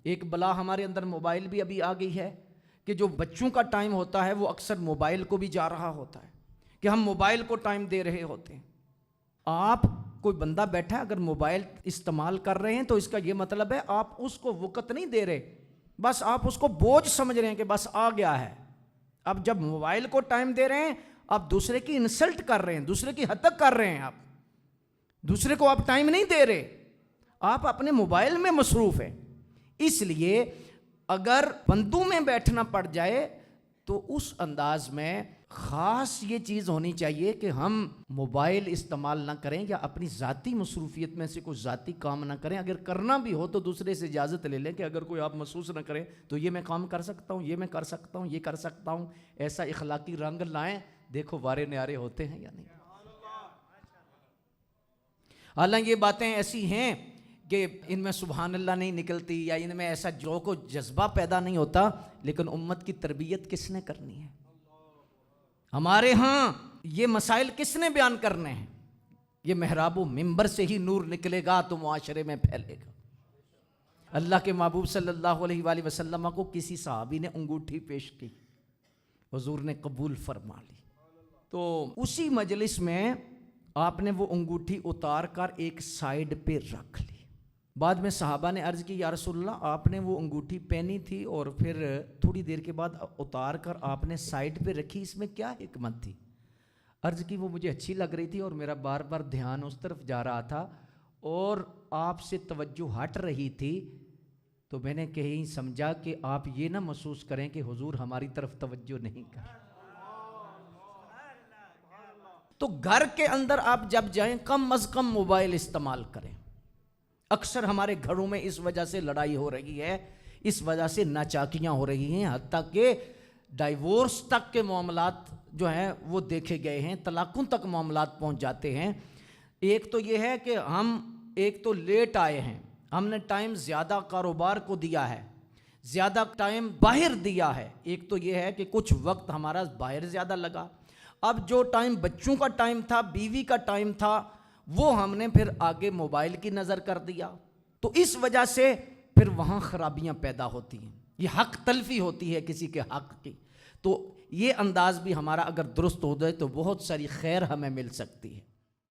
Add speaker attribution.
Speaker 1: ایک بلا ہمارے اندر موبائل بھی ابھی آ گئی ہے کہ جو بچوں کا ٹائم ہوتا ہے وہ اکثر موبائل کو بھی جا رہا ہوتا ہے کہ ہم موبائل کو ٹائم دے رہے ہوتے ہیں۔ آپ کوئی بندہ بیٹھا ہے اگر موبائل استعمال کر رہے ہیں تو اس کا یہ مطلب ہے آپ اس کو وقت نہیں دے رہے، بس آپ اس کو بوجھ سمجھ رہے ہیں کہ بس آ گیا ہے۔ اب جب موبائل کو ٹائم دے رہے ہیں آپ دوسرے کی انسلٹ کر رہے ہیں، دوسرے کی حتک کر رہے ہیں، آپ دوسرے کو آپ ٹائم نہیں دے رہے، آپ اپنے موبائل میں مصروف ہیں۔ اس لیے اگر بندوں میں بیٹھنا پڑ جائے تو اس انداز میں خاص یہ چیز ہونی چاہیے کہ ہم موبائل استعمال نہ کریں یا اپنی ذاتی مصروفیت میں سے کوئی ذاتی کام نہ کریں۔ اگر کرنا بھی ہو تو دوسرے سے اجازت لے لیں کہ اگر کوئی آپ محسوس نہ کریں تو یہ میں کام کر سکتا ہوں، یہ میں کر سکتا ہوں، یہ کر سکتا ہوں، ایسا اخلاقی رنگ لائیں، دیکھو وارے نیارے ہوتے ہیں یا نہیں۔ حالانکہ یہ باتیں ایسی ہیں کہ ان میں سبحان اللہ نہیں نکلتی یا ان میں ایسا ذوق و جذبہ پیدا نہیں ہوتا، لیکن امت کی تربیت کس نے کرنی ہے؟ ہمارے ہاں یہ مسائل کس نے بیان کرنے ہیں؟ یہ محراب و منبر سے ہی نور نکلے گا تو معاشرے میں پھیلے گا۔ اللہ کے محبوب صلی اللہ علیہ وآلہ وسلم کو کسی صحابی نے انگوٹھی پیش کی، حضور نے قبول فرما لی، تو اسی مجلس میں آپ نے وہ انگوٹھی اتار کر ایک سائیڈ پہ رکھ لی۔ بعد میں صحابہ نے عرض کی یا رسول اللہ آپ نے وہ انگوٹھی پہنی تھی اور پھر تھوڑی دیر کے بعد اتار کر آپ نے سائیڈ پہ رکھی، اس میں کیا حکمت تھی؟ عرض کی وہ مجھے اچھی لگ رہی تھی اور میرا بار بار دھیان اس طرف جا رہا تھا اور آپ سے توجہ ہٹ رہی تھی، تو میں نے کہیں سمجھا کہ آپ یہ نہ محسوس کریں کہ حضور ہماری طرف توجہ نہیں کر۔ تو گھر کے اندر آپ جب جائیں کم از کم موبائل استعمال کریں۔ اکثر ہمارے گھروں میں اس وجہ سے لڑائی ہو رہی ہے، اس وجہ سے ناچاکیاں ہو رہی ہیں، حتیٰ کہ ڈائیورس تک کے معاملات جو ہیں وہ دیکھے گئے ہیں، طلاقوں تک معاملات پہنچ جاتے ہیں۔ ایک تو یہ ہے کہ ہم ایک تو لیٹ آئے ہیں، ہم نے ٹائم زیادہ کاروبار کو دیا ہے، زیادہ ٹائم باہر دیا ہے۔ ایک تو یہ ہے کہ کچھ وقت ہمارا باہر زیادہ لگا، اب جو ٹائم بچوں کا ٹائم تھا، بیوی کا ٹائم تھا، وہ ہم نے پھر آگے موبائل کی نظر کر دیا، تو اس وجہ سے پھر وہاں خرابیاں پیدا ہوتی ہیں، یہ حق تلفی ہوتی ہے کسی کے حق کی۔ تو یہ انداز بھی ہمارا اگر درست ہو جائے تو بہت ساری خیر ہمیں مل سکتی ہے۔